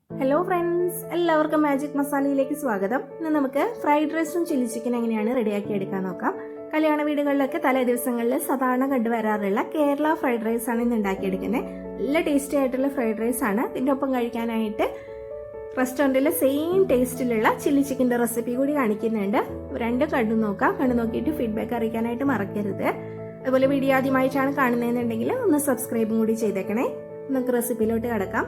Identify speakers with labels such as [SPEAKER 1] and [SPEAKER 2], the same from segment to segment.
[SPEAKER 1] Hello friends, എല്ലാവർക്കും magic മസാലയിലേക്ക് സ്വാഗതം. ഇന്ന് നമുക്ക് ഫ്രൈഡ് റൈസും ചില്ലി ചിക്കൻ എങ്ങനെയാണ് റെഡിയാക്കി എടുക്കാൻ നോക്കാം. കല്യാണ വീടുകളിലൊക്കെ തലേ ദിവസങ്ങളിൽ സാധാരണ കണ്ടുവരാറുള്ള കേരള ഫ്രൈഡ് റൈസ് ആണ് ഇന്ന് ഉണ്ടാക്കിയെടുക്കുന്നത്. നല്ല ടേസ്റ്റി ആയിട്ടുള്ള ഫ്രൈഡ് റൈസ് ആണ്. ഇതിൻ്റെ ഒപ്പം കഴിക്കാനായിട്ട് റെസ്റ്റോറൻറ്റിലെ സെയിം ടേസ്റ്റിലുള്ള ചില്ലി ചിക്കൻ്റെ റെസിപ്പി കൂടി കാണിക്കുന്നുണ്ട്. രണ്ടും കണ്ടു നോക്കാം. കണ്ടു നോക്കിയിട്ട് ഫീഡ്ബാക്ക് അറിയിക്കാനായിട്ട് മറക്കരുത്. അതുപോലെ വീഡിയോ ആദ്യമായിട്ടാണ് കാണുന്നതെന്നുണ്ടെങ്കിൽ ഒന്ന് സബ്സ്ക്രൈബും കൂടി ചെയ്തേക്കണേ. നമുക്ക് റെസിപ്പിയിലോട്ട് കിടക്കാം.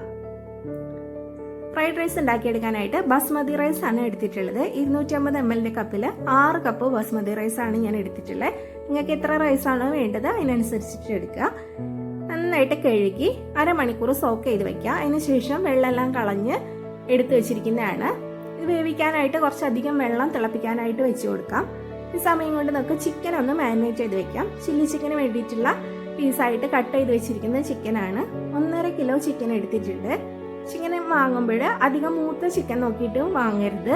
[SPEAKER 1] ഫ്രൈഡ് റൈസ് ഉണ്ടാക്കിയെടുക്കാനായിട്ട് ബാസ്മതി റൈസ് ആണ് എടുത്തിട്ടുള്ളത്. 250 ml കപ്പിൽ 6 കപ്പ് ബാസ്മതി റൈസ് ആണ് ഞാൻ എടുത്തിട്ടുള്ളത്. നിങ്ങൾക്ക് എത്ര റൈസ് ആണോ വേണ്ടത് അതിനനുസരിച്ചിട്ട് എടുക്കുക. നന്നായിട്ട് കഴുകി അരമണിക്കൂർ സോക്ക് ചെയ്ത് വെക്കുക. അതിനുശേഷം വെള്ളമെല്ലാം കളഞ്ഞ് എടുത്തു വെച്ചിരിക്കുന്നതാണ്. ഇത് വേവിക്കാനായിട്ട് കുറച്ചധികം വെള്ളം തിളപ്പിക്കാനായിട്ട് വെച്ച് കൊടുക്കാം. ഈ സമയം കൊണ്ട് നമുക്ക് ചിക്കൻ ഒന്ന് മാരിനേറ്റ് ചെയ്ത് വെക്കാം. ചില്ലി ചിക്കന് വേണ്ടിയിട്ടുള്ള പീസായിട്ട് കട്ട് ചെയ്ത് വെച്ചിരിക്കുന്ന ചിക്കനാണ്. 1.5 കിലോ ചിക്കൻ എടുത്തിട്ടുണ്ട്. ചിക്കൻ വാങ്ങുമ്പോൾ അധികം മൂത്ത ചിക്കൻ നോക്കിയിട്ട് വാങ്ങരുത്.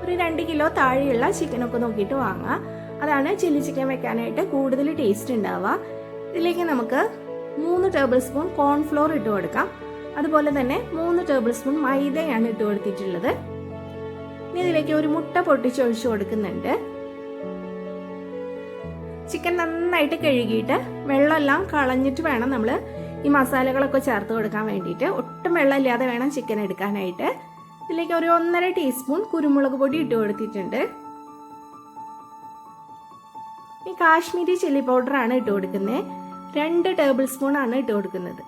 [SPEAKER 1] ഒരു 2 കിലോ താഴെയുള്ള ചിക്കനൊക്കെ നോക്കിയിട്ട് വാങ്ങുക. അതാണ് ചില്ലി ചിക്കൻ വെക്കാനായിട്ട് കൂടുതൽ ടേസ്റ്റ് ഉണ്ടാവുക. ഇതിലേക്ക് നമുക്ക് 3 ടേബിൾ സ്പൂൺ കോൺഫ്ലോർ ഇട്ട് കൊടുക്കാം. അതുപോലെ തന്നെ 3 ടേബിൾ സ്പൂൺ മൈദയാണ് ഇട്ട് കൊടുത്തിട്ടുള്ളത്. ഇനി ഇതിലേക്ക് ഒരു മുട്ട പൊട്ടിച്ചൊഴിച്ച് കൊടുക്കുന്നുണ്ട്. ചിക്കൻ നന്നായിട്ട് കഴുകിയിട്ട് വെള്ളമെല്ലാം കളഞ്ഞിട്ട് വേണം നമ്മൾ ഈ മസാലകളൊക്കെ ചേർത്ത് കൊടുക്കാൻ വേണ്ടിയിട്ട്. ഒട്ടും വെള്ളമില്ലാതെ വേണം ചിക്കൻ എടുക്കാനായിട്ട്. ഇതിലേക്ക് ഒരു 1.5 ടീസ്പൂൺ കുരുമുളക് പൊടി ഇട്ട് കൊടുത്തിട്ടുണ്ട്. ഈ കാശ്മീരി ചില്ലി പൗഡർ ആണ് ഇട്ട് കൊടുക്കുന്നത്. 2 ടേബിൾ സ്പൂൺ ആണ് ഇട്ട് കൊടുക്കുന്നത്.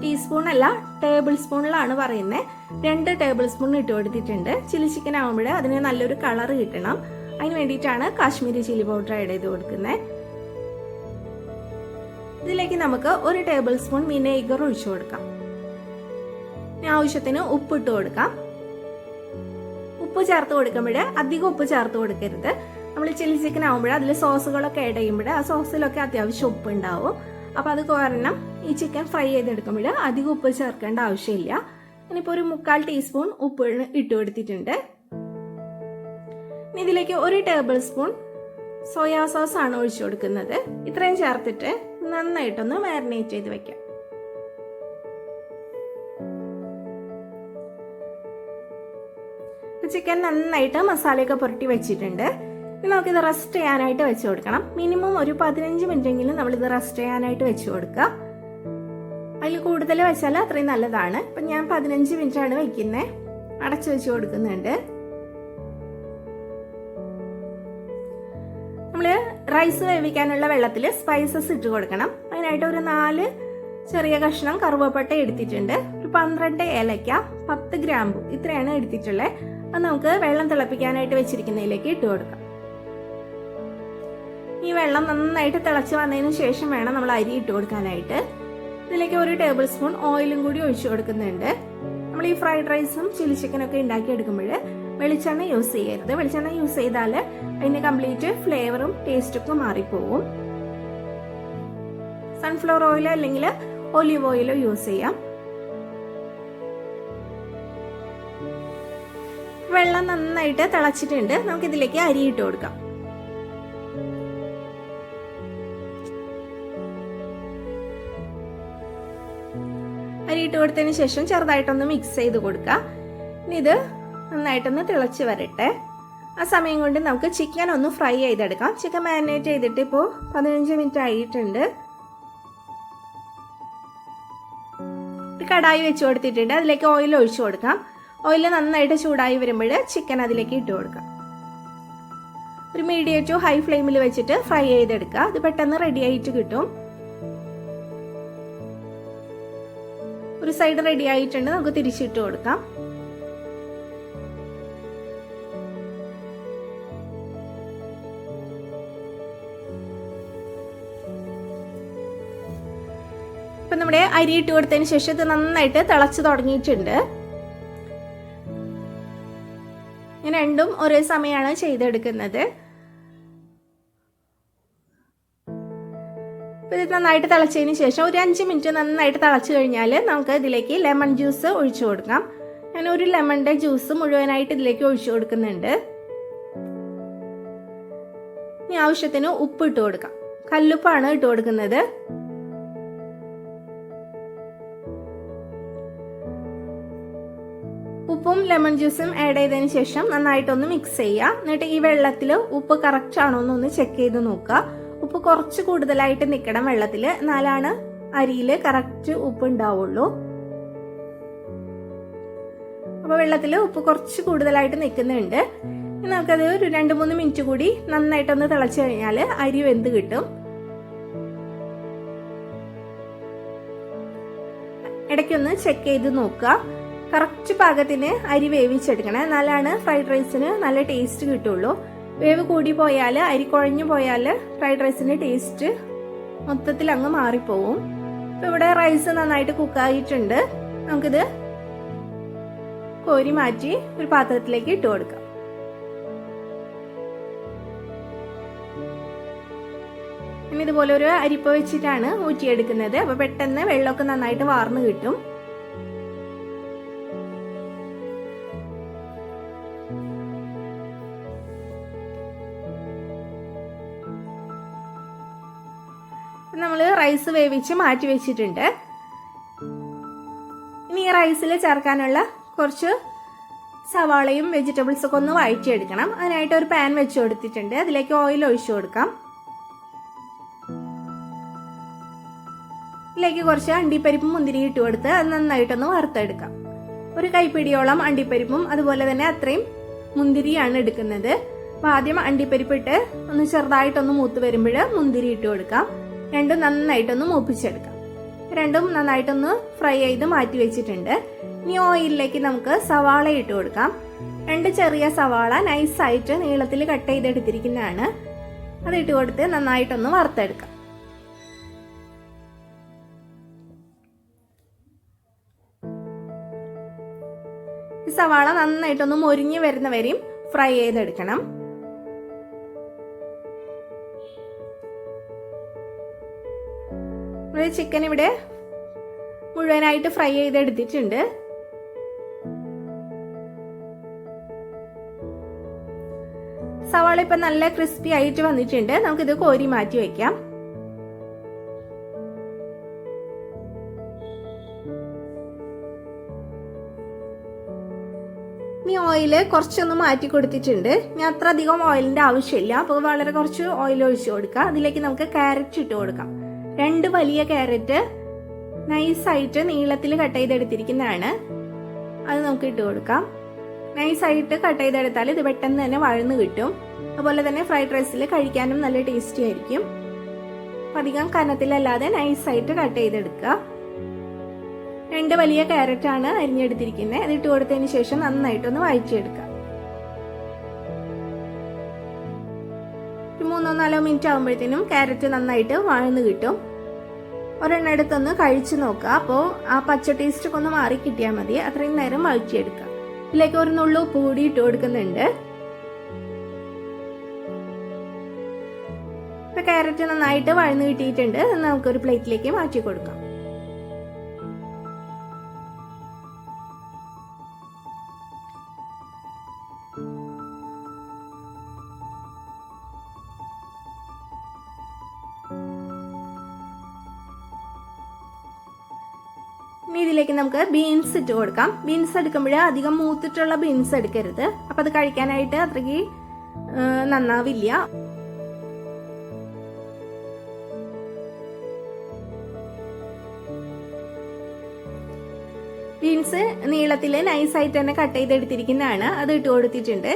[SPEAKER 1] ടീസ്പൂൺ അല്ല, ടേബിൾ സ്പൂണിലാണ് പറയുന്നത്. 2 ടേബിൾ സ്പൂൺ ഇട്ട് കൊടുത്തിട്ടുണ്ട്. ചില്ലി ചിക്കൻ ആകുമ്പോൾ അതിന് നല്ലൊരു കളർ കിട്ടണം. അതിന് വേണ്ടിയിട്ടാണ് കാശ്മീരി ചില്ലി പൗഡർ ആഡ് ചെയ്ത് കൊടുക്കുന്നത്. ഇതിലേക്ക് നമുക്ക് 1 ടേബിൾ സ്പൂൺ വിനേഗർ ഒഴിച്ചു കൊടുക്കാം. ആവശ്യത്തിന് ഉപ്പ് ഇട്ട് കൊടുക്കാം. ഉപ്പ് ചേർത്ത് കൊടുക്കുമ്പോൾ അധികം ഉപ്പ് ചേർത്ത് കൊടുക്കരുത്. നമ്മൾ ചില്ലി ചിക്കൻ ആകുമ്പോൾ അതിൽ സോസുകളൊക്കെ ആഡ് ചെയ്യുമ്പോൾ ആ സോസിലൊക്കെ അത്യാവശ്യം ഉപ്പ് ഉണ്ടാവും. അപ്പോൾ അത് കാരണം ഈ ചിക്കൻ ഫ്രൈ ചെയ്തെടുക്കുമ്പോൾ അധികം ഉപ്പ് ചേർക്കേണ്ട ആവശ്യമില്ല. ഇനിയിപ്പോൾ ഒരു 1/4 ടീസ്പൂൺ ഉപ്പ് ഇട്ട് കൊടുത്തിട്ടുണ്ട്. ഇതിലേക്ക് 1 ടേബിൾ സ്പൂൺ സോയാ സോസ് ആണ് ഒഴിച്ചു കൊടുക്കുന്നത്. ഇത്രയും ചേർത്തിട്ട് നന്നായിട്ടൊന്ന് മാരിനേറ്റ് ചെയ്ത് വെക്കാം. ചിക്കൻ നന്നായിട്ട് മസാലയൊക്കെ പുരട്ടി വെച്ചിട്ടുണ്ട്. ഇനി നമുക്കിത് റെസ്റ്റ് ചെയ്യാനായിട്ട് വെച്ച് കൊടുക്കണം. മിനിമം ഒരു 15 മിനിറ്റെങ്കിലും നമ്മളിത് റെസ്റ്റ് ചെയ്യാനായിട്ട് വെച്ച് കൊടുക്കുക. അതിൽ കൂടുതൽ വെച്ചാൽ അത്രയും നല്ലതാണ്. ഇപ്പം ഞാൻ 15 മിനിറ്റ് ആണ് വെക്കുന്നത്. അടച്ചു വെച്ച് കൊടുക്കുന്നുണ്ട്. നമ്മൾ റൈസ് വേവിക്കാനുള്ള വെള്ളത്തിൽ സ്പൈസസ് ഇട്ട് കൊടുക്കണം. അതിനായിട്ട് ഒരു 4 ചെറിയ കഷ്ണം കറുവപ്പട്ട എടുത്തിട്ടുണ്ട്. ഒരു 12 ഏലക്ക, 10 ഗ്രാമ്പു ഇത്രയാണ് എടുത്തിട്ടുള്ളത്. അത് നമുക്ക് വെള്ളം തിളപ്പിക്കാനായിട്ട് വെച്ചിരിക്കുന്നതിലേക്ക് ഇട്ട് കൊടുക്കാം. ഈ വെള്ളം നന്നായിട്ട് തിളച്ച് വന്നതിന് ശേഷം വേണം നമ്മൾ അരി ഇട്ട് കൊടുക്കാനായിട്ട്. ഇതിലേക്ക് 1 ടേബിൾ സ്പൂൺ ഓയിലും കൂടി ഒഴിച്ചു കൊടുക്കുന്നുണ്ട്. നമ്മൾ ഈ ഫ്രൈഡ് റൈസും ചില്ലി ചിക്കനൊക്കെ ഉണ്ടാക്കി എടുക്കുമ്പോൾ വെളിച്ചെണ്ണ യൂസ് ചെയ്യരുത്. വെളിച്ചെണ്ണ യൂസ് ചെയ്താൽ അതിന്റെ കംപ്ലീറ്റ് ഫ്ലേവറും ടേസ്റ്റൊക്കെ മാറിപ്പോവും. സൺഫ്ലവർ ഓയിലോ അല്ലെങ്കിൽ ഒലിവ് ഓയിലോ യൂസ് ചെയ്യാം. വെള്ളം നന്നായിട്ട് തിളച്ചിട്ടുണ്ട്. നമുക്ക് ഇതിലേക്ക് അരി ഇട്ട് കൊടുക്കാം. അരി ഇട്ട് കൊടുത്തതിന് ശേഷം ചെറുതായിട്ടൊന്ന് മിക്സ് ചെയ്ത് കൊടുക്കുക. ഇനി ഇത് നന്നായിട്ടൊന്ന് തിളച്ച് വരട്ടെ. ആ സമയം കൊണ്ട് നമുക്ക് ചിക്കൻ ഒന്ന് ഫ്രൈ ചെയ്തെടുക്കാം. ചിക്കൻ മാരിനേറ്റ് ചെയ്തിട്ട് ഇപ്പോൾ 15 മിനിറ്റ് ആയിട്ടുണ്ട്. ഒരു കടായി വെച്ച് കൊടുത്തിട്ടുണ്ട്. അതിലേക്ക് ഓയിൽ ഒഴിച്ചു കൊടുക്കാം. ഓയിൽ നന്നായിട്ട് ചൂടായി വരുമ്പോൾ ചിക്കൻ അതിലേക്ക് ഇട്ട് കൊടുക്കാം. ഒരു മീഡിയം ടു ഹൈ ഫ്ലെയിമിൽ വെച്ചിട്ട് ഫ്രൈ ചെയ്തെടുക്കുക. അത് പെട്ടെന്ന് റെഡി ആയിട്ട് കിട്ടും. ഒരു സൈഡ് റെഡി ആയിട്ടുണ്ട്. നമുക്ക് തിരിച്ചിട്ട് കൊടുക്കാം. ഇപ്പം നമ്മുടെ അരി ഇട്ട് കൊടുത്തതിന് ശേഷം ഇത് നന്നായിട്ട് തിളച്ച് തുടങ്ങിയിട്ടുണ്ട്. ഞാൻ രണ്ടും ഒരേ സമയമാണ് ചെയ്തെടുക്കുന്നത്. ഇത് നന്നായിട്ട് തിളച്ചതിന് ശേഷം ഒരു 5 മിനിറ്റ് നന്നായിട്ട് തിളച്ച് കഴിഞ്ഞാൽ നമുക്ക് ഇതിലേക്ക് ലെമൺ ജ്യൂസ് ഒഴിച്ചു കൊടുക്കാം. ഞാൻ ഒരു ലെമണിന്റെ ജ്യൂസ് മുഴുവനായിട്ട് ഇതിലേക്ക് ഒഴിച്ചു കൊടുക്കുന്നുണ്ട്. ഇനി ആവശ്യത്തിന് ഉപ്പ് ഇട്ട് കൊടുക്കാം. കല്ലുപ്പാണ് ഇട്ട് കൊടുക്കുന്നത്. ഉപ്പും ലെമൺ ജ്യൂസും ആഡ് ചെയ്തതിന് ശേഷം നന്നായിട്ടൊന്ന് മിക്സ് ചെയ്യുക. എന്നിട്ട് ഈ വെള്ളത്തിൽ ഉപ്പ് കറക്റ്റ് ആണോ എന്നൊന്ന് ചെക്ക് ചെയ്ത് നോക്കുക. ഉപ്പ് കുറച്ച് കൂടുതലായിട്ട് നിൽക്കണം വെള്ളത്തിൽ, എന്നാലാണ് അരിയിൽ കറക്റ്റ് ഉപ്പ് ഉണ്ടാവുള്ളൂ. അപ്പോൾ വെള്ളത്തിൽ ഉപ്പ് കുറച്ച് കൂടുതലായിട്ട് നിൽക്കുന്നുണ്ട്. നമുക്കത് ഒരു 2-3 മിനിറ്റ് കൂടി നന്നായിട്ടൊന്ന് തിളച്ചു കഴിഞ്ഞാൽ അരി വെന്ത് കിട്ടും. ഇടയ്ക്കൊന്ന് ചെക്ക് ചെയ്ത് നോക്കുക. കറക്റ്റ് പാകത്തിന് അരി വേവിച്ചെടുക്കണം, എന്നാലാണ് ഫ്രൈഡ് റൈസിന് നല്ല ടേസ്റ്റ് കിട്ടുള്ളൂ. വേവ് കൂടി പോയാൽ, അരി കുഴഞ്ഞു പോയാൽ ഫ്രൈഡ് റൈസിന്റെ ടേസ്റ്റ് മൊത്തത്തിൽ അങ്ങ് മാറിപ്പോവും. ഇപ്പൊ ഇവിടെ റൈസ് നന്നായിട്ട് കുക്കായിട്ടുണ്ട്. നമുക്കിത് കോരി മാറ്റി ഒരു പാത്രത്തിലേക്ക് ഇട്ട് കൊടുക്കാം. ഇനി ഇതുപോലെ ഒരു അരിപ്പ വെച്ചിട്ടാണ് ഊറ്റിയെടുക്കുന്നത്. അപ്പൊ പെട്ടെന്ന് വെള്ളമൊക്കെ നന്നായിട്ട് വാർന്നു കിട്ടും. നമ്മൾ റൈസ് വേവിച്ച് മാറ്റി വെച്ചിട്ടുണ്ട്. ഇനി ഈ റൈസിൽ ചേർക്കാനുള്ള കുറച്ച് സവാളയും വെജിറ്റബിൾസ് ഒക്കെ ഒന്ന് വഴറ്റിയെടുക്കണം. അതിനായിട്ട് ഒരു പാൻ വെച്ച് കൊടുത്തിട്ടുണ്ട്. അതിലേക്ക് ഓയിൽ ഒഴിച്ചു കൊടുക്കാം. ഇതിലേക്ക് കുറച്ച് അണ്ടിപ്പരിപ്പും മുന്തിരി ഇട്ട് കൊടുത്ത് അത് നന്നായിട്ടൊന്ന് വറുത്തെടുക്കാം. ഒരു കൈപ്പിടിയോളം അണ്ടിപ്പരിപ്പും അതുപോലെ തന്നെ അത്രയും മുന്തിരിയാണ് എടുക്കുന്നത്. അപ്പോൾ ആദ്യം അണ്ടിപ്പരിപ്പ് ഇട്ട് ഒന്ന് ചെറുതായിട്ടൊന്ന് മൂത്ത് വരുമ്പോൾ മുന്തിരി ഇട്ട് കൊടുക്കാം. രണ്ടും നന്നായിട്ടൊന്ന് മൂപ്പിച്ചെടുക്കാം. രണ്ടും നന്നായിട്ടൊന്ന് ഫ്രൈ ചെയ്ത് മാറ്റി വെച്ചിട്ടുണ്ട്. ഇനി ഓയിലിലേക്ക് നമുക്ക് സവാള ഇട്ട് കൊടുക്കാം. 2 ചെറിയ സവാള നൈസായിട്ട് നീളത്തിൽ കട്ട് ചെയ്തെടുത്തിരിക്കുന്നതാണ്. അത് ഇട്ട് കൊടുത്ത് നന്നായിട്ടൊന്ന് വറുത്തെടുക്കാം. ഈ സവാള നന്നായിട്ടൊന്ന് മൊരിഞ്ഞു വരുന്നവരെയും ഫ്രൈ ചെയ്തെടുക്കണം. ചിക്കൻ ഇവിടെ മുഴുവനായിട്ട് ഫ്രൈ ചെയ്തെടുത്തിട്ടുണ്ട്. സവാള ഇപ്പൊ നല്ല ക്രിസ്പി ആയിട്ട് വന്നിട്ടുണ്ട്. നമുക്കിത് കോരി മാറ്റി വെക്കാം. ഇനി ഓയില് കുറച്ചൊന്ന് മാറ്റി കൊടുത്തിട്ടുണ്ട്. ഞാൻ അത്ര അധികം ഓയിലിന്റെ ആവശ്യമില്ല. അപ്പോൾ വളരെ കുറച്ച് ഓയിൽ ഒഴിച്ചു കൊടുക്കാം. അതിലേക്ക് നമുക്ക് ക്യാരറ്റ് ഇട്ട് കൊടുക്കാം. 2 വലിയ ക്യാരറ്റ് നൈസായിട്ട് നീളത്തിൽ കട്ട് ചെയ്തെടുത്തിരിക്കുന്നതാണ്. അത് നമുക്ക് ഇട്ട് കൊടുക്കാം. നൈസായിട്ട് കട്ട് ചെയ്തെടുത്താൽ ഇത് പെട്ടെന്ന് തന്നെ വഴന്ന് കിട്ടും. അതുപോലെ തന്നെ ഫ്രൈഡ് റൈസിൽ കഴിക്കാനും നല്ല ടേസ്റ്റി ആയിരിക്കും. അധികം കനത്തിലല്ലാതെ നൈസായിട്ട് കട്ട് ചെയ്തെടുക്കുക. 2 വലിയ ക്യാരറ്റ് ആണ് അരിഞ്ഞെടുത്തിരിക്കുന്നത്. അത് ഇട്ട് കൊടുത്തതിന് ശേഷം നന്നായിട്ടൊന്ന് വഴറ്റിയെടുക്കുക. 3-4 മിനിറ്റ് ആകുമ്പോഴത്തേനും ക്യാരറ്റ് നന്നായിട്ട് വഴന്ന് കിട്ടും. ഒരെണ്ണം എടുത്തൊന്ന് കഴിച്ചു നോക്കുക. അപ്പോൾ ആ പച്ച ടേസ്റ്റ് ഒക്കെ ഒന്ന് മാറി കിട്ടിയാൽ മതി. അത്രയും നേരം വഴറ്റിയെടുക്കുക. ഇതിലേക്ക് ഒരു നുള്ളു ഉപ്പ് കൂടി ഇട്ട് കൊടുക്കുന്നുണ്ട്. ഇപ്പൊ ക്യാരറ്റ് നന്നായിട്ട് വഴന്ന് കിട്ടിയിട്ടുണ്ട്. നമുക്കൊരു പ്ലേറ്റിലേക്ക് മാറ്റി കൊടുക്കാം. ഇനി ഇതിലേക്ക് നമുക്ക് ബീൻസ് ഇട്ട് കൊടുക്കാം. ബീൻസ് എടുക്കുമ്പോൾ അധികം മൂത്തിട്ടുള്ള ബീൻസ് എടുക്കരുത്. അപ്പൊ അത് കഴിക്കാനായിട്ട് അത്രയ്ക്ക് നന്നാവില്ല. ബീൻസ് നീളത്തില് നൈസായിട്ട് തന്നെ കട്ട് ചെയ്തെടുത്തിരിക്കുന്നതാണ്. അത് ഇട്ട് കൊടുത്തിട്ടുണ്ട്.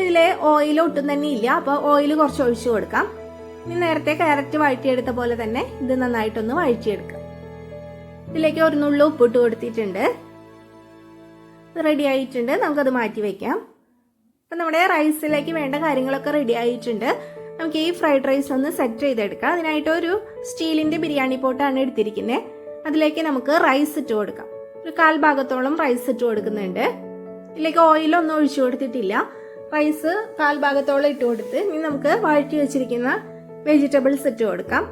[SPEAKER 1] ഇതിലെ ഓയിൽ ഒട്ടും തന്നെ ഇല്ല. അപ്പൊ ഓയിൽ കുറച്ച് ഒഴിച്ചു കൊടുക്കാം. ഇനി നേരത്തെ ക്യാരറ്റ് വഴറ്റിയെടുത്ത പോലെ തന്നെ ഇത് നന്നായിട്ടൊന്ന് വഴറ്റിയെടുക്കാം. ഇതിലേക്ക് ഒരു നുള്ളു ഉപ്പിട്ട് കൊടുത്തിട്ടുണ്ട്. റെഡി ആയിട്ടുണ്ട്. നമുക്കത് മാറ്റി വെക്കാം. അപ്പം നമ്മുടെ റൈസിലേക്ക് വേണ്ട കാര്യങ്ങളൊക്കെ റെഡി ആയിട്ടുണ്ട്. നമുക്ക് ഈ ഫ്രൈഡ് റൈസ് ഒന്ന് സെറ്റ് ചെയ്തെടുക്കാം. അതിനായിട്ട് ഒരു സ്റ്റീലിന്റെ ബിരിയാണി പോട്ടാണ് എടുത്തിരിക്കുന്നത്. അതിലേക്ക് നമുക്ക് റൈസ് ഇട്ട് കൊടുക്കാം. ഒരു 1/4 ഭാഗത്തോളം റൈസ് ഇട്ട് കൊടുക്കുന്നുണ്ട്. ഇതിലേക്ക് ഓയിലൊന്നും ഒഴിച്ചു കൊടുത്തിട്ടില്ല. റൈസ് 1/4 ഭാഗത്തോളം ഇട്ട് കൊടുത്ത് ഇനി നമുക്ക് വഴറ്റി വെച്ചിരിക്കുന്ന വെജിറ്റബിൾസ് ഇട്ട് കൊടുക്കാം.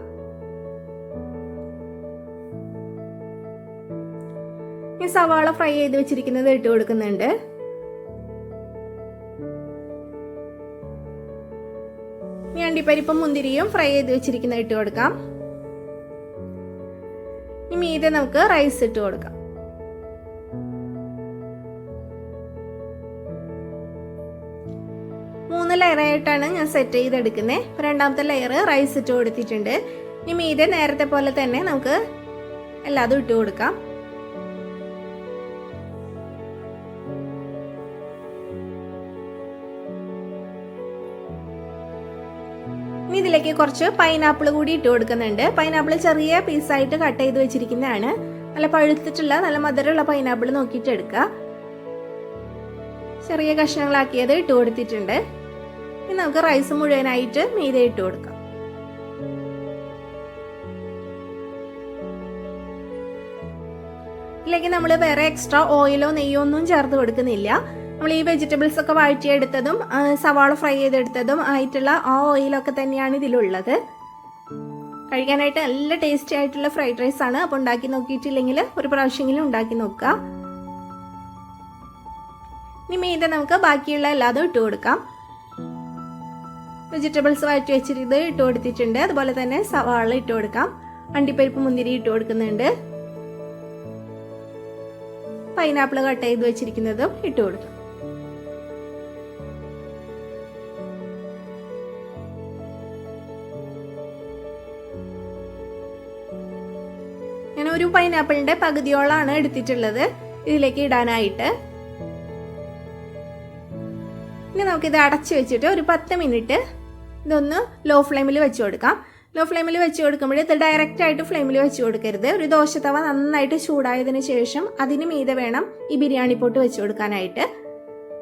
[SPEAKER 1] ഈ സവാള ഫ്രൈ ചെയ്ത് വെച്ചിരിക്കുന്നത് ഇട്ട് കൊടുക്കുന്നുണ്ട്. ഈ അണ്ടിപ്പരിപ്പും മുന്തിരിയും ഫ്രൈ ചെയ്ത് വെച്ചിരിക്കുന്നത് ഇട്ട് കൊടുക്കാം. ഈ മീതെ നമുക്ക് റൈസ് ഇട്ട് കൊടുക്കാം. ലെയറായിട്ടാണ് ഞാൻ സെറ്റ് ചെയ്തെടുക്കുന്നത്. രണ്ടാമത്തെ ലെയർ റൈസ് ഇട്ട് കൊടുത്തിട്ടുണ്ട്. ഇനി മീതെ നേരത്തെ പോലെ തന്നെ നമുക്ക് എല്ലാതും ഇട്ട് കൊടുക്കാം. ഇനി ഇതിലേക്ക് കുറച്ച് പൈനാപ്പിൾ കൂടി ഇട്ട് കൊടുക്കുന്നുണ്ട്. പൈനാപ്പിൾ ചെറിയ പീസായിട്ട് കട്ട് ചെയ്ത് വെച്ചിരിക്കുന്നതാണ്. നല്ല പഴുത്തിട്ടുള്ള നല്ല മധുരമുള്ള പൈനാപ്പിൾ നോക്കിയിട്ട് എടുക്കുക. ചെറിയ കഷ്ണങ്ങളാക്കിയത് ഇട്ട് കൊടുത്തിട്ടുണ്ട്. ഇനി നമുക്ക് റൈസ് മുഴുവനായിട്ട് മീതെ ഇട്ട് കൊടുക്കാം. ഇതിലേക്ക് നമ്മൾ വേറെ എക്സ്ട്രാ ഓയിലോ നെയ്യോ ഒന്നും ചേർത്ത് കൊടുക്കുന്നില്ല. നമ്മൾ ഈ വെജിറ്റബിൾസ് ഒക്കെ വഴറ്റിയെടുത്തതും സവാള ഫ്രൈ ചെയ്തെടുത്തതും ആയിട്ടുള്ള ആ ഓയിലൊക്കെ തന്നെയാണ് ഇതിലുള്ളത്. കഴിക്കാനായിട്ട് നല്ല ടേസ്റ്റി ആയിട്ടുള്ള ഫ്രൈഡ് റൈസ് ആണ്. അപ്പോൾ ഉണ്ടാക്കി നോക്കിയിട്ടില്ലെങ്കിൽ ഒരു പ്രാവശ്യമെങ്കിലും ഉണ്ടാക്കി നോക്കുക. ഇനി മീതെ നമുക്ക് ബാക്കിയുള്ള എല്ലാതും ഇട്ട് കൊടുക്കാം. വെജിറ്റബിൾസ് വഴറ്റി വെച്ചിട്ട് ഇട്ട് കൊടുത്തിട്ടുണ്ട്. അതുപോലെ തന്നെ സവാള ഇട്ട് കൊടുക്കാം. അണ്ടിപ്പരിപ്പ് മുന്തിരി ഇട്ട് കൊടുക്കുന്നുണ്ട്. പൈനാപ്പിൾ കട്ട് ചെയ്ത് വെച്ചിരിക്കുന്നതും ഇട്ട് കൊടുക്കാം. ഞാൻ ഒരു പൈനാപ്പിളിന്റെ പകുതിയോളാണ് എടുത്തിട്ടുള്ളത് ഇതിലേക്ക് ഇടാനായിട്ട്. ഇനി നമുക്കിത് അടച്ചു വെച്ചിട്ട് ഒരു 10 മിനിറ്റ് ഇതൊന്ന് ലോ ഫ്ലെയിമിൽ വെച്ച് കൊടുക്കാം. ലോ ഫ്ലെയിമിൽ വെച്ച് കൊടുക്കുമ്പോൾ ഇത് ഡയറക്റ്റ് ആയിട്ട് ഫ്ലെയിമിൽ വെച്ച് കൊടുക്കരുത്. ഒരു ദോശത്തവ നന്നായിട്ട് ചൂടായതിനു ശേഷം അതിന് മീതെ വേണം ഈ ബിരിയാണി പോട്ട് വെച്ച് കൊടുക്കാനായിട്ട്.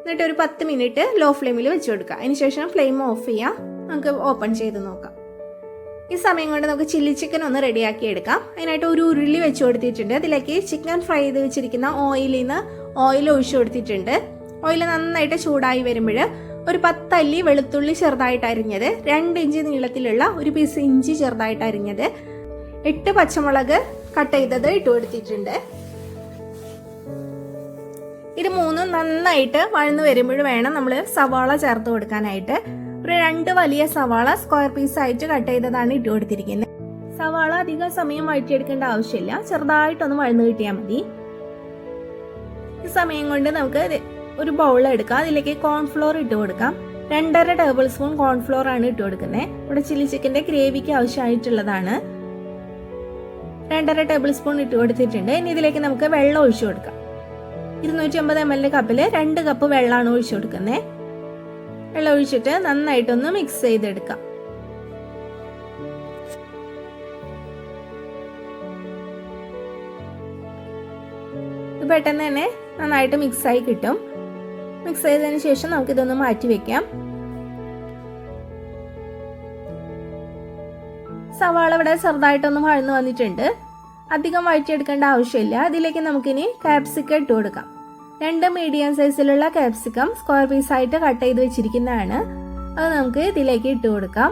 [SPEAKER 1] എന്നിട്ട് ഒരു 10 മിനിറ്റ് ലോ ഫ്ലെയിമിൽ വെച്ച് കൊടുക്കുക. അതിനുശേഷം ഫ്ലെയിം ഓഫ് ചെയ്യാം. നമുക്ക് ഓപ്പൺ ചെയ്ത് നോക്കാം. ഈ സമയം കൊണ്ട് നമുക്ക് ചില്ലി ചിക്കൻ ഒന്ന് റെഡിയാക്കി എടുക്കാം. അതിനായിട്ട് ഒരു ഉരുളി വെച്ച് കൊടുത്തിട്ടുണ്ട്. അതിലേക്ക് ചിക്കൻ ഫ്രൈ ചെയ്ത് വെച്ചിരിക്കുന്ന ഓയിലിൽ നിന്ന് ഓയിൽ ഒഴിച്ചു കൊടുത്തിട്ടുണ്ട്. ഓയിൽ നന്നായിട്ട് ചൂടായി വരുമ്പോൾ ഒരു 10 അല്ലി വെളുത്തുള്ളി ചെറുതായിട്ട് അരിഞ്ഞത്, 2 ഇഞ്ച് നീളത്തിലുള്ള ഒരു പീസ് ഇഞ്ചി ചെറുതായിട്ട് അരിഞ്ഞത്, 8 പച്ചമുളക് കട്ട് ചെയ്തത് ഇട്ട് കൊടുത്തിട്ടുണ്ട്. ഇത് മൂന്നും നന്നായിട്ട് വഴന്നു വരുമ്പോൾ വേണം നമ്മൾ സവാള ചേർത്ത് കൊടുക്കാനായിട്ട്. ഒരു 2 വലിയ സവാള സ്ക്വയർ പീസായിട്ട് കട്ട് ചെയ്തതാണ് ഇട്ട് കൊടുത്തിരിക്കുന്നത്. സവാള അധികം സമയം വഴറ്റിയെടുക്കേണ്ട ആവശ്യമില്ല. ചെറുതായിട്ടൊന്ന് വഴന്നു കിട്ടിയാൽ മതി. ഈ സമയം കൊണ്ട് നമുക്ക് ഒരു ബൗൾ എടുക്കാം. അതിലേക്ക് കോൺഫ്ലോർ ഇട്ട് കൊടുക്കാം. 2.5 ടേബിൾ സ്പൂൺ കോൺഫ്ലോർ ആണ് ഇട്ട് കൊടുക്കുന്നത്. ഇവിടെ ചില്ലി ചിക്കൻ്റെ ഗ്രേവിക്ക് ആവശ്യമായിട്ടുള്ളതാണ്. 2.5 ടേബിൾ സ്പൂൺ ഇട്ട് കൊടുത്തിട്ടുണ്ട്. ഇനി ഇതിലേക്ക് നമുക്ക് വെള്ളം ഒഴിച്ചു കൊടുക്കാം. 250 ml കപ്പിൽ 2 കപ്പ് വെള്ളമാണ് ഒഴിച്ചു കൊടുക്കുന്നത്. വെള്ളം ഒഴിച്ചിട്ട് നന്നായിട്ടൊന്ന് മിക്സ് ചെയ്തെടുക്കാം. ഇത് പെട്ടെന്ന് തന്നെ നന്നായിട്ട് മിക്സായി കിട്ടും. മിക്സ് ചെയ്തതിന് ശേഷം നമുക്കിതൊന്ന് മാറ്റി വെക്കാം. സവാള ഇവിടെ ചെറുതായിട്ടൊന്ന് വഴന്നു വന്നിട്ടുണ്ട്. അധികം വഴറ്റിയെടുക്കേണ്ട ആവശ്യമില്ല. അതിലേക്ക് നമുക്കിനി കാപ്സിക്കം ഇട്ട് കൊടുക്കാം. 2 മീഡിയം സൈസിലുള്ള കാപ്സിക്കം സ്ക്വയർ പീസായിട്ട് കട്ട് ചെയ്ത് വെച്ചിരിക്കുന്നതാണ്. അത് നമുക്ക് ഇതിലേക്ക് ഇട്ട് കൊടുക്കാം.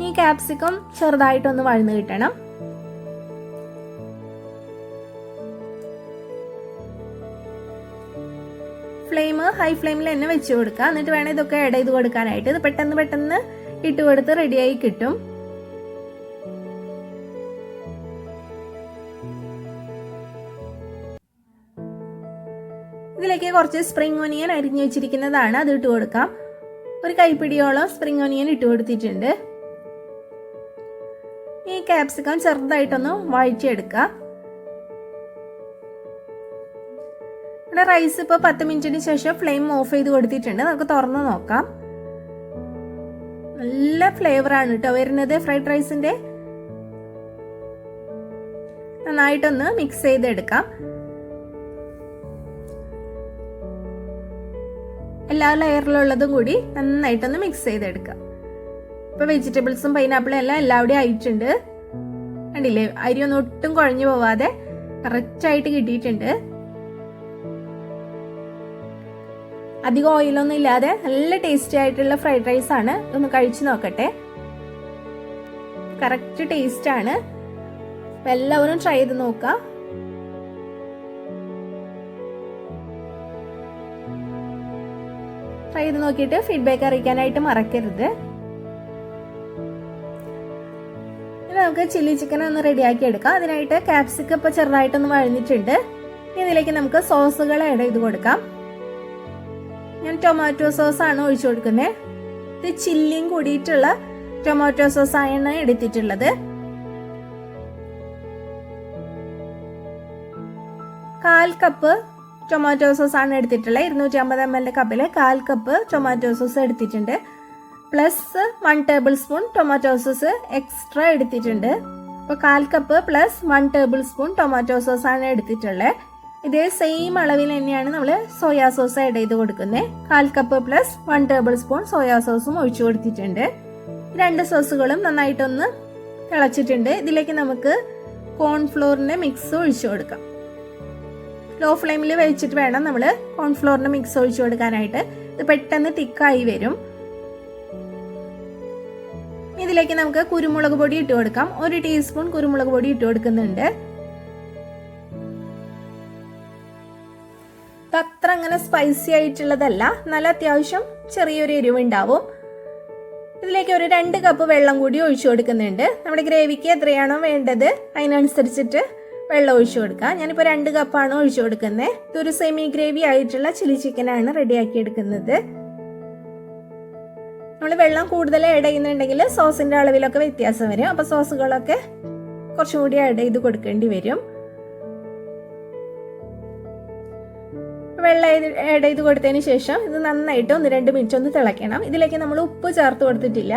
[SPEAKER 1] ഈ കാപ്സിക്കം ചെറുതായിട്ടൊന്ന് വഴന്നു കിട്ടണം. ഫ്ലെയിം ഹൈ ഫ്ലെയിമിൽ തന്നെ വെച്ച് കൊടുക്കുക. എന്നിട്ട് വേണം ഇതൊക്കെ ആഡ് ചെയ്ത് കൊടുക്കാനായിട്ട്. ഇത് പെട്ടെന്ന് ഇട്ട് കൊടുത്ത് റെഡിയായി കിട്ടും. ഇതിലേക്ക് കുറച്ച് സ്പ്രിംഗ് ഓനിയൻ അരിഞ്ഞു വെച്ചിരിക്കുന്നതാണ്. അത് ഇട്ട് കൊടുക്കാം. ഒരു കൈപ്പിടിയോളം സ്പ്രിംഗ് ഓനിയൻ ഇട്ട് കൊടുത്തിട്ടുണ്ട്. ഈ ക്യാപ്സിക്കം ചെറുതായിട്ടൊന്ന് വഴറ്റിയെടുക്കുക. ഇവിടെ റൈസ് ഇപ്പോൾ 10 മിനിറ്റിന് ശേഷം ഫ്ലെയിം ഓഫ് ചെയ്ത് കൊടുത്തിട്ടുണ്ട്. നമുക്ക് തുറന്ന് നോക്കാം. നല്ല ഫ്ലേവറാണ് കേട്ടോ വരുന്നത് ഫ്രൈഡ് റൈസിന്റെ. നന്നായിട്ടൊന്ന് മിക്സ് ചെയ്തെടുക്കാം. എല്ലാ ലെയറിലുള്ളതും കൂടി നന്നായിട്ടൊന്ന് മിക്സ് ചെയ്തെടുക്കാം. ഇപ്പൊ വെജിറ്റബിൾസും പൈനാപ്പിളും എല്ലാം എല്ലാവിടെയും ആയിട്ടുണ്ട്. കണ്ടില്ലേ, അരിയൊന്നും ഒട്ടും കുഴഞ്ഞു പോവാതെ കറക്റ്റ് ആയിട്ട് കിട്ടിയിട്ടുണ്ട്. അധികം ഓയിലൊന്നും ഇല്ലാതെ നല്ല ടേസ്റ്റി ആയിട്ടുള്ള ഫ്രൈഡ് റൈസ് ആണ്. ഒന്ന് കഴിച്ചു നോക്കട്ടെ. കറക്റ്റ് ടേസ്റ്റ് ആണ്. എല്ലാവരും ട്രൈ ചെയ്ത് നോക്കുക. ട്രൈ ചെയ്ത് നോക്കിയിട്ട് ഫീഡ്ബാക്ക് അറിയിക്കാനായിട്ട് മറക്കരുത്. നമുക്ക് ചില്ലി ചിക്കൻ ഒന്ന് റെഡിയാക്കി എടുക്കാം. അതിനായിട്ട് ക്യാപ്സിക്കം ഇപ്പോൾ ചെറുതായിട്ടൊന്ന് വഴഞ്ഞിട്ടുണ്ട്. ഇതിലേക്ക് നമുക്ക് സോസുകൾ ആഡ് ചെയ്ത് കൊടുക്കാം. ഞാൻ ടൊമാറ്റോ സോസാണ് ഒഴിച്ചു കൊടുക്കുന്നത്. ഇത് ചില്ലിയും കൂടിയിട്ടുള്ള ടൊമാറ്റോ സോസാണ് എടുത്തിട്ടുള്ളത്. 1/4 കപ്പ് ടൊമാറ്റോ സോസാണ് എടുത്തിട്ടുള്ളത്. 250 ml കപ്പിൽ 1/4 കപ്പ് ടൊമാറ്റോ സോസ് എടുത്തിട്ടുണ്ട്. Plus 1 tablespoon tomato sauce extra എടുത്തിട്ടുണ്ട്. അപ്പോൾ 1/4 cup plus 1 tablespoon tomato സോസാണ് എടുത്തിട്ടുള്ളത്. ഇതേ സെയിം അളവിൽ തന്നെയാണ് നമ്മൾ സോയാ സോസ് ആഡ് ചെയ്ത് കൊടുക്കുന്നത്. 1/4 cup plus 1 table spoon soya സോസും ഒഴിച്ചു കൊടുത്തിട്ടുണ്ട്. 2 സോസുകളും നന്നായിട്ടൊന്ന് തിളച്ചിട്ടുണ്ട്. ഇതിലേക്ക് നമുക്ക് കോൺഫ്ലോറിന്റെ മിക്സ് ഒഴിച്ചു കൊടുക്കാം. ലോ ഫ്ലെയിമിൽ വെച്ചിട്ട് വേണം നമ്മൾ കോൺഫ്ലോറിന്റെ മിക്സ് ഒഴിച്ചു കൊടുക്കാനായിട്ട്. ഇത് പെട്ടെന്ന് തിക്കായി വരും. ഇതിലേക്ക് നമുക്ക് കുരുമുളക് പൊടി ഇട്ട് കൊടുക്കാം. 1 ടീസ്പൂൺ കുരുമുളക് പൊടി ഇട്ട് കൊടുക്കുന്നുണ്ട്. അത്ര അങ്ങനെ സ്പൈസി ആയിട്ടുള്ളതല്ല, നല്ല അത്യാവശ്യം ചെറിയൊരു എരിവുണ്ടാവും. ഇതിലേക്ക് ഒരു 2 കപ്പ് വെള്ളം കൂടി ഒഴിച്ചു കൊടുക്കുന്നുണ്ട്. നമ്മുടെ ഗ്രേവിക്ക് എത്രയാണോ വേണ്ടത് അതിനനുസരിച്ചിട്ട് വെള്ളം ഒഴിച്ചു കൊടുക്കാം. ഞാനിപ്പോൾ 2 കപ്പാണ് ഒഴിച്ചു കൊടുക്കുന്നത്. ഇതൊരു സെമി ഗ്രേവി ആയിട്ടുള്ള ചില്ലി ചിക്കനാണ് റെഡിയാക്കി എടുക്കുന്നത്. നമ്മൾ വെള്ളം കൂടുതൽ ആഡ് ചെയ്യുന്നുണ്ടെങ്കിൽ സോസിന്റെ അളവിലൊക്കെ വ്യത്യാസം വരും. അപ്പോൾ സോസുകളൊക്കെ കുറച്ചും കൂടി ആഡ് ചെയ്ത് കൊടുക്കേണ്ടി വരും. വെള്ളം ആഡ് ചെയ്ത് കൊടുത്തതിന് ശേഷം ഇത് നന്നായിട്ട് 1-2 മിനിറ്റ് ഒന്ന് തിളയ്ക്കണം. ഇതിലേക്ക് നമ്മൾ ഉപ്പ് ചേർത്ത് കൊടുത്തിട്ടില്ല,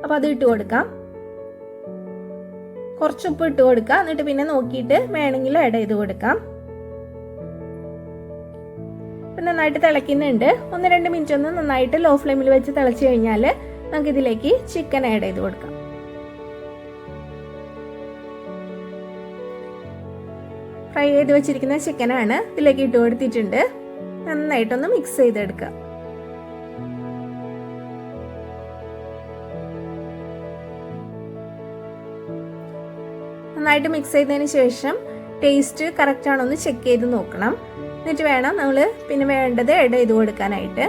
[SPEAKER 1] അപ്പോൾ അത് ഇട്ട് കൊടുക്കാം. കുറച്ച് ഉപ്പ് ഇട്ട് കൊടുക്കാം. എന്നിട്ട് പിന്നെ നോക്കിയിട്ട് വേണമെങ്കിൽ ആഡ് ചെയ്ത് കൊടുക്കാം. ഇപ്പം നന്നായിട്ട് തിളയ്ക്കുന്നുണ്ട്. 1-2 മിനിറ്റ് ഒന്ന് നന്നായിട്ട് ലോ ഫ്ലെയിമിൽ വെച്ച് തിളച്ച് കഴിഞ്ഞാൽ നമുക്ക് ഇതിലേക്ക് ചിക്കൻ ആഡ് ചെയ്ത് കൊടുക്കാം. ഫ്രൈ ചെയ്ത് വെച്ചിരിക്കുന്ന ചിക്കനാണ് ഇതിലേക്ക് ഇട്ട് കൊടുത്തിട്ടുണ്ട്. നന്നായിട്ടൊന്ന് മിക്സ് ചെയ്തെടുക്കുക. നന്നായിട്ട് മിക്സ് ചെയ്തതിന് ശേഷം ടേസ്റ്റ് കറക്റ്റ് ആണോ എന്ന് ചെക്ക് ചെയ്ത് നോക്കണം. എന്നിട്ട് വേണം നമ്മൾ പിന്നെ വേണ്ടത് ആഡ് ചെയ്ത് കൊടുക്കാനായിട്ട്.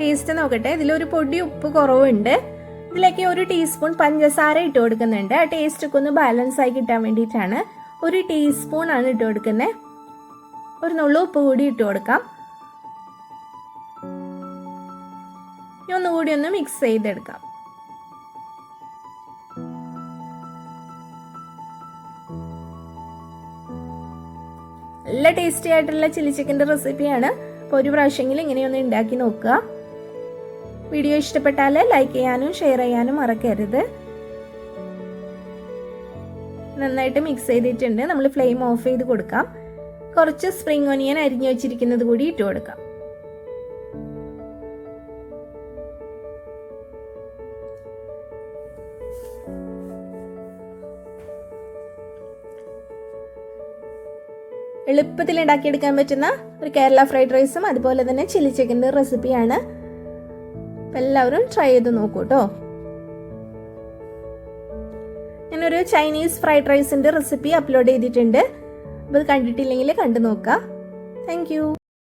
[SPEAKER 1] ടേസ്റ്റ് നോക്കട്ടെ. ഇതിലൊരു പൊടി ഉപ്പ് കുറവുണ്ട്. ഇതിലേക്ക് 1 ടീസ്പൂൺ പഞ്ചസാര ഇട്ട് കൊടുക്കുന്നുണ്ട്. ആ ടേസ്റ്റ് ഒക്കെ ഒന്ന് ബാലൻസ് ആയി കിട്ടാൻ വേണ്ടിയിട്ടാണ്. 1 ടീസ്പൂൺ ആണ് ഇട്ട് കൊടുക്കുന്നത്. ഒരു നുള്ളു ഉപ്പ് കൂടി ഇട്ട് കൊടുക്കാം. ഒന്നുകൂടി ഒന്ന് മിക്സ് ചെയ്തെടുക്കാം. നല്ല ടേസ്റ്റി ആയിട്ടുള്ള ചില്ലി ചിക്കൻ്റെ റെസിപ്പിയാണ്. അപ്പോൾ ഒരു പ്രാവശ്യമെങ്കിലും ഇങ്ങനെയൊന്ന് ഉണ്ടാക്കി നോക്കുക. വീഡിയോ ഇഷ്ടപ്പെട്ടാൽ ലൈക്ക് ചെയ്യാനും ഷെയർ ചെയ്യാനും മറക്കരുത്. നന്നായിട്ട് മിക്സ് ചെയ്തിട്ടുണ്ട്. നമ്മൾ ഫ്ലെയിം ഓഫ് ചെയ്ത് കൊടുക്കാം. കുറച്ച് സ്പ്രിംഗ് ഓനിയൻ അരിഞ്ഞു വെച്ചിരിക്കുന്നത് കൂടി ഇട്ട് കൊടുക്കാം. എളുപ്പത്തിൽ ഉണ്ടാക്കിയെടുക്കാൻ പറ്റുന്ന ഒരു കേരള ഫ്രൈഡ് റൈസും അതുപോലെ തന്നെ ചില്ലി ചിക്കൻ്റെ റെസിപ്പിയാണ്. എല്ലാവരും ട്രൈ ചെയ്ത് നോക്കൂ കേട്ടോ. ഞാനൊരു ചൈനീസ് ഫ്രൈഡ് റൈസിൻ്റെ റെസിപ്പി അപ്ലോഡ് ചെയ്തിട്ടുണ്ട്. അപ്പോൾ അത് കണ്ടിട്ടില്ലെങ്കിൽ കണ്ടു നോക്കുക. Thank you.